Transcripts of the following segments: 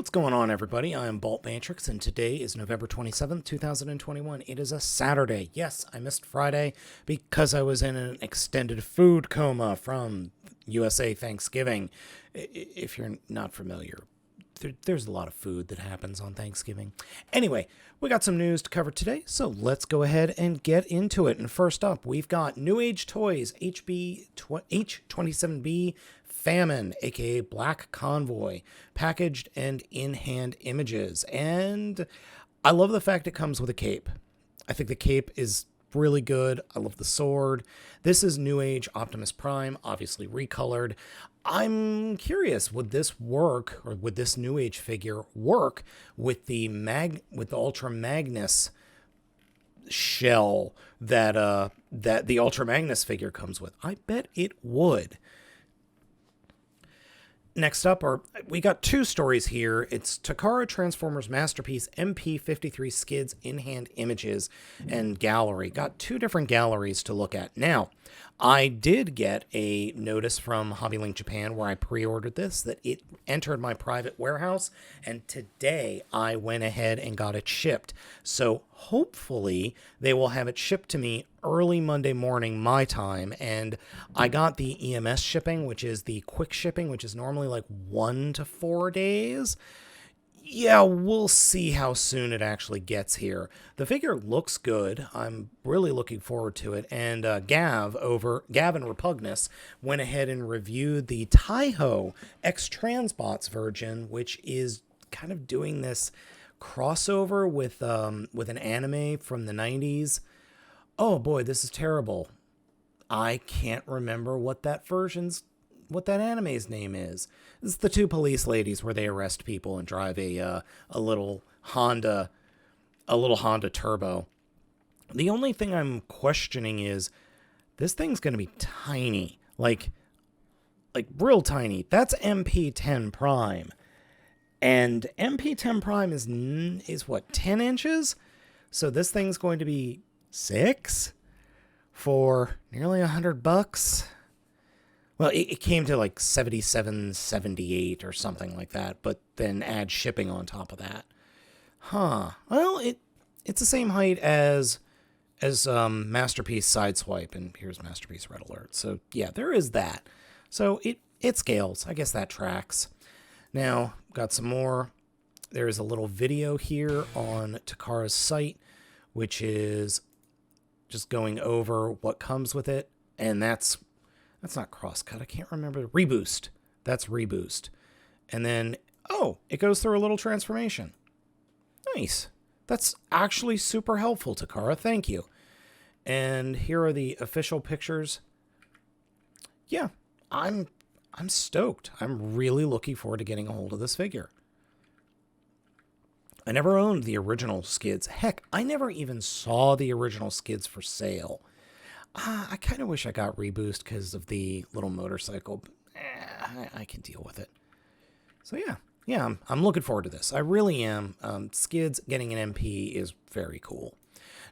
What's going on, everybody? I am Baltmatrix, and today is November 27th, 2021. It is a Saturday. Yes, I missed Friday because I was in an extended food coma from USA Thanksgiving. If you're not familiar, there's a lot of food that happens on Thanksgiving. Anyway, we got some news to cover today, so let's go ahead and get into it. And first up, we've got New Age Toys H27B Famine, aka Black Convoy, packaged and in-hand images. And I love the fact it comes with a cape. I think the cape is really good. I love the sword. This is New Age Optimus Prime, obviously recolored. I'm curious, would this work, or would this New Age figure work with the Ultra Magnus shell that the Ultra Magnus figure comes with? I bet it would. Next up, we got two stories here. It's Takara Transformers Masterpiece MP53 Skids in-hand images and gallery. Got two different galleries to look at. Now, I did get a notice from HobbyLink Japan where I pre-ordered this, that it entered my private warehouse, and today I went ahead and got it shipped. So hopefully they will have it shipped to me early Monday morning my time, and I got the EMS shipping, which is the quick shipping, which is normally like 1 to 4 days. Yeah, we'll see how soon it actually gets here. The figure looks good. I'm really looking forward to it. And Gav and Repugnus went ahead and reviewed the Taiho X Transbots version, which is kind of doing this crossover with an anime from the 90s. Oh boy, this is terrible. I can't remember what that anime's name is. It's the two police ladies where they arrest people and drive a little Honda Turbo. The only thing I'm questioning is this thing's going to be tiny, like real tiny. That's MP10 Prime, and MP10 Prime is what, 10 inches? So this thing's going to be 6 for nearly $100. Well, it came to like $77.78 or something like that, but then add shipping on top of that. Well, it's the same height as Masterpiece Sideswipe, and here's Masterpiece Red Alert. So yeah, there is that. So it scales. I guess that tracks. Now, got some more. There is a little video here on Takara's site, which is just going over what comes with it, and that's not Crosscut. I can't remember. Reboost. That's Reboost. And then, it goes through a little transformation. Nice. That's actually super helpful, Takara. Thank you. And here are the official pictures. Yeah, I'm stoked. I'm really looking forward to getting a hold of this figure. I never owned the original Skids. Heck, I never even saw the original Skids for sale. I kind of wish I got Reboost because of the little motorcycle. But, I can deal with it. So yeah, I'm looking forward to this. I really am. Skids getting an MP is very cool.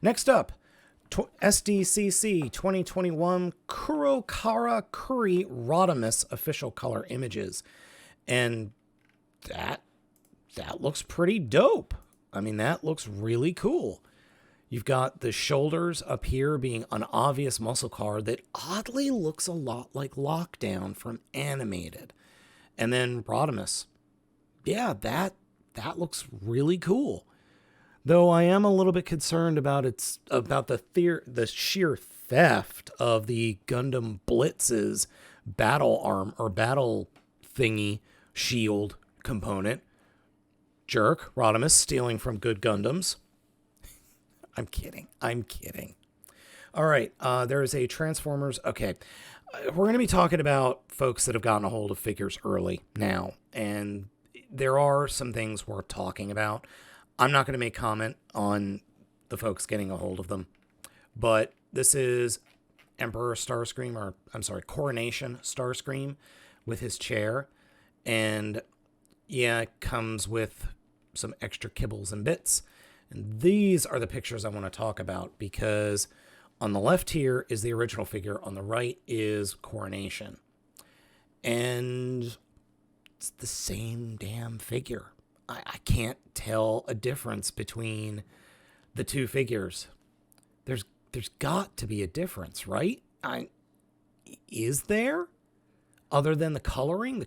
Next up, SDCC 2021 Takara Curryradomus official color images. And that looks pretty dope. I mean, that looks really cool. You've got the shoulders up here being an obvious muscle car that oddly looks a lot like Lockdown from Animated. And then Rodimus. Yeah, that looks really cool. Though I am a little bit concerned about the sheer theft of the Gundam Blitz's battle arm or battle thingy shield component. Jerk, Rodimus stealing from good Gundams. I'm kidding. All right, there is a Transformers. Okay, we're going to be talking about folks that have gotten a hold of figures early now, and there are some things worth talking about. I'm not going to make comment on the folks getting a hold of them, but this is Emperor Starscream, or I'm sorry, Coronation Starscream with his chair, and yeah, it comes with some extra kibbles and bits. And these are the pictures I want to talk about, because on the left here is the original figure. On the right is Coronation. And it's the same damn figure. I can't tell a difference between the two figures. There's got to be a difference, right? Is there? Other than the coloring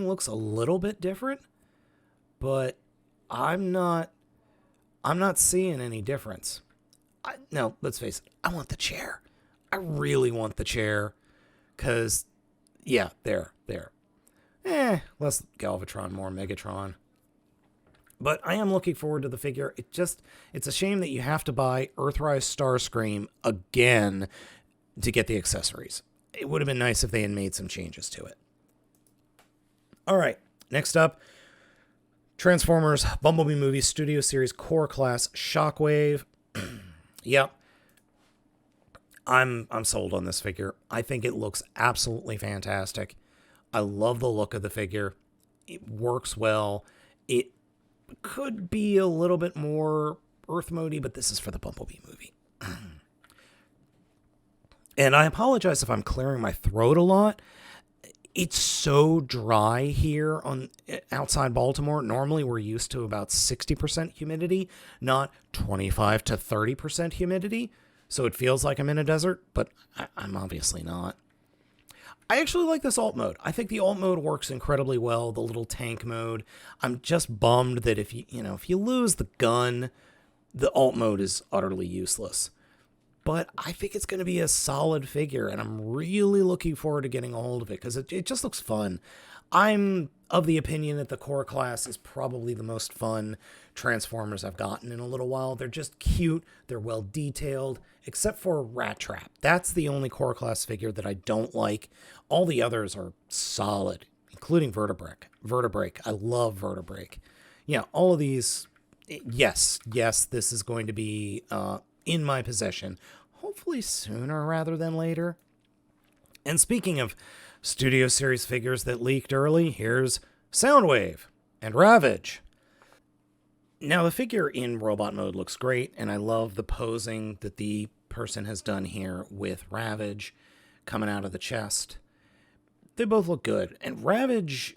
looks a little bit different, but I'm not seeing any difference. No, let's face it, I want the chair. I really want the chair, because, yeah, there. Less Galvatron, more Megatron. But I am looking forward to the figure. It's a shame that you have to buy Earthrise Starscream again to get the accessories. It would have been nice if they had made some changes to it. All right, next up, Transformers Bumblebee Movie Studio Series Core Class Shockwave. Yep. I'm sold on this figure. I think it looks absolutely fantastic. I love the look of the figure. It works well. It could be a little bit more Earth mode-y, but this is for the Bumblebee movie. And I apologize if I'm clearing my throat a lot. It's so dry here on outside Baltimore. Normally we're used to about 60% humidity, not 25 to 30% humidity. So it feels like I'm in a desert, but I'm obviously not. I actually like this alt mode. I think the alt mode works incredibly well, the little tank mode. I'm just bummed that if you lose the gun, the alt mode is utterly useless. But I think it's going to be a solid figure, and I'm really looking forward to getting a hold of it, because it just looks fun. I'm of the opinion that the core class is probably the most fun Transformers I've gotten in a little while. They're just cute, they're well detailed, except for Rat Trap. That's the only core class figure that I don't like. All the others are solid, including Vertebrake. I love Vertebrake. Yeah, all of these, yes, this is going to be in my possession, hopefully sooner rather than later. And speaking of Studio Series figures that leaked early, here's Soundwave and Ravage. Now, the figure in robot mode looks great, and I love the posing that the person has done here with Ravage coming out of the chest. They both look good, and Ravage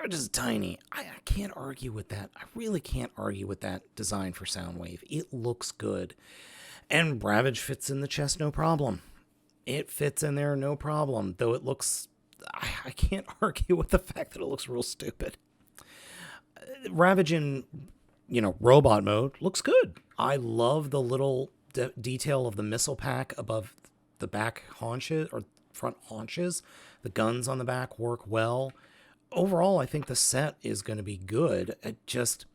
is tiny. I can't argue with that. I really can't argue with that design for Soundwave. It looks good. And Ravage fits in the chest, no problem. It fits in there, no problem. Though it looks... I can't argue with the fact that it looks real stupid. Ravage in, robot mode looks good. I love the little detail of the missile pack above the back haunches, or front haunches. The guns on the back work well. Overall, I think the set is going to be good. It just...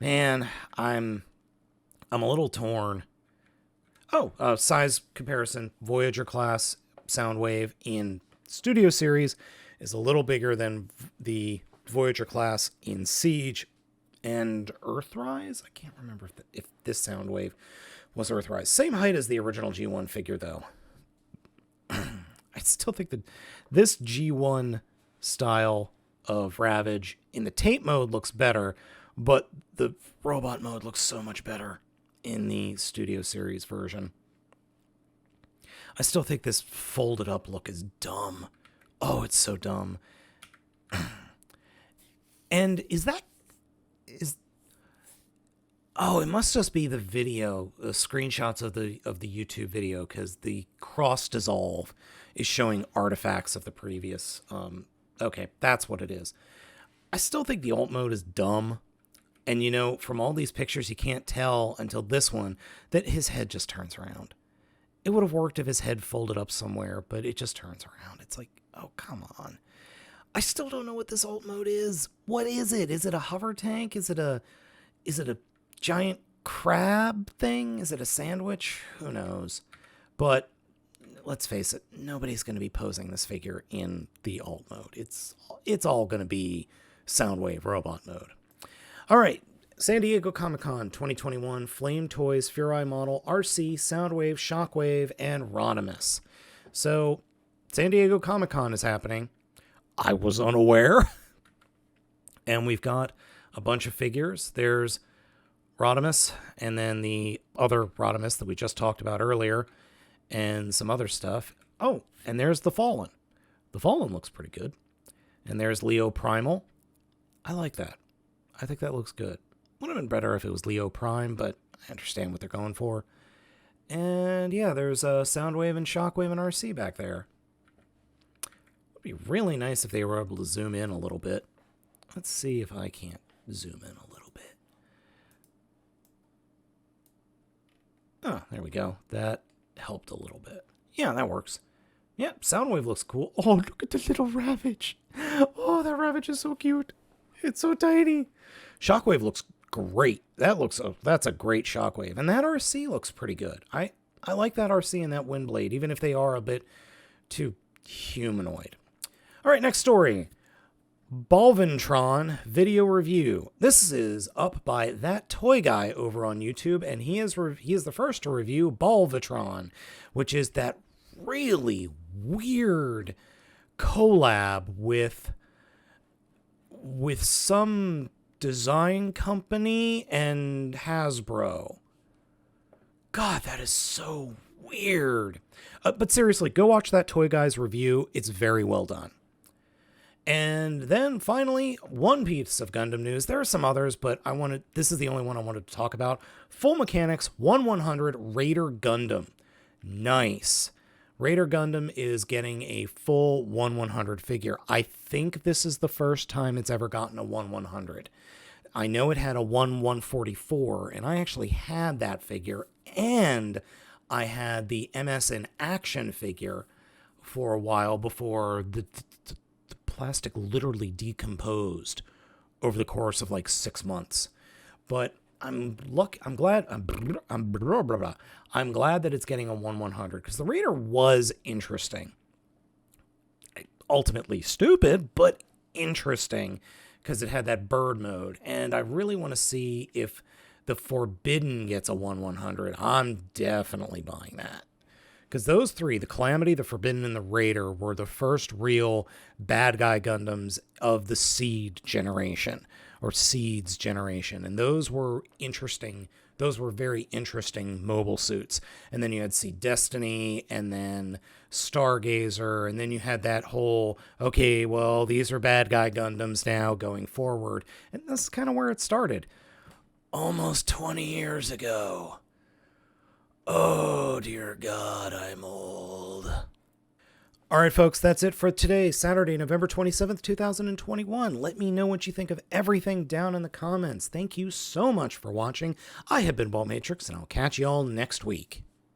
Man, I'm a little torn. Size comparison. Voyager class Soundwave in Studio Series is a little bigger than the Voyager class in Siege and Earthrise. I can't remember if this Soundwave was Earthrise. Same height as the original G1 figure, though. I still think that this G1 style of Ravage in the tape mode looks better, but the robot mode looks so much better in the Studio Series version. I still think this folded up look is dumb. Oh, it's so dumb. And it must just be the video, the screenshots of the YouTube video, because the cross dissolve is showing artifacts of the previous. Okay, that's what it is. I still think the alt mode is dumb. And, from all these pictures, you can't tell until this one that his head just turns around. It would have worked if his head folded up somewhere, but it just turns around. It's like, oh, come on. I still don't know what this alt mode is. What is it? Is it a hover tank? Is it a giant crab thing? Is it a sandwich? Who knows? But let's face it, nobody's going to be posing this figure in the alt mode. It's all going to be Soundwave robot mode. All right, San Diego Comic-Con 2021, Flame Toys, Furai Model, RC, Soundwave, Shockwave, and Rodimus. So, San Diego Comic-Con is happening. I was unaware. And we've got a bunch of figures. There's Rodimus, and then the other Rodimus that we just talked about earlier, and some other stuff. Oh, and there's the Fallen. The Fallen looks pretty good. And there's Leo Primal. I like that. I think that looks good. Would have been better if it was Leo Prime, but I understand what they're going for. And yeah, there's a Soundwave and Shockwave and RC back there. It would be really nice if they were able to zoom in a little bit. Let's see if I can't zoom in a little bit. Oh, there we go. That helped a little bit. Yeah, that works. Yep, Soundwave looks cool. Oh, look at the little Ravage. Oh, that Ravage is so cute. It's so tiny. Shockwave looks great. That's a great Shockwave. And that RC looks pretty good. I like that RC and that Windblade, even if they are a bit too humanoid. All right, next story. Balaventron video review. This is up by That Toy Guy over on YouTube, and he is the first to review Balaventron, which is that really weird collab with some design company and Hasbro. God, that is so weird. But seriously, go watch That Toy Guy's review. It's very well done. And then finally, one piece of Gundam news. There are some others, but this is the only one I wanted to talk about. Full Mechanics 1100 Raider Gundam. Nice. Raider Gundam is getting a full 1100 figure. I think this is the first time it's ever gotten a 1100. I know it had a 1144, and I actually had that figure, and I had the MS in Action figure for a while before the plastic literally decomposed over the course of like 6 months. But I'm glad that it's getting a 1100 because the Raider was interesting. Ultimately stupid, but interesting because it had that bird mode. And I really want to see if the Forbidden gets a 1100. I'm definitely buying that. Because those three, the Calamity, the Forbidden, and the Raider, were the first real bad guy Gundams of the Seed generation, or Seeds generation. And those were interesting. Those were very interesting mobile suits. And then you had Seed Destiny, and then Stargazer, and then you had that whole, okay, well, these are bad guy Gundams now going forward. And this is kind of where it started. Almost 20 years ago. Oh, dear God, I'm old. All right, folks, that's it for today, Saturday, November 27th, 2021. Let me know what you think of everything down in the comments. Thank you so much for watching. I have been Baltmatrix, and I'll catch you all next week.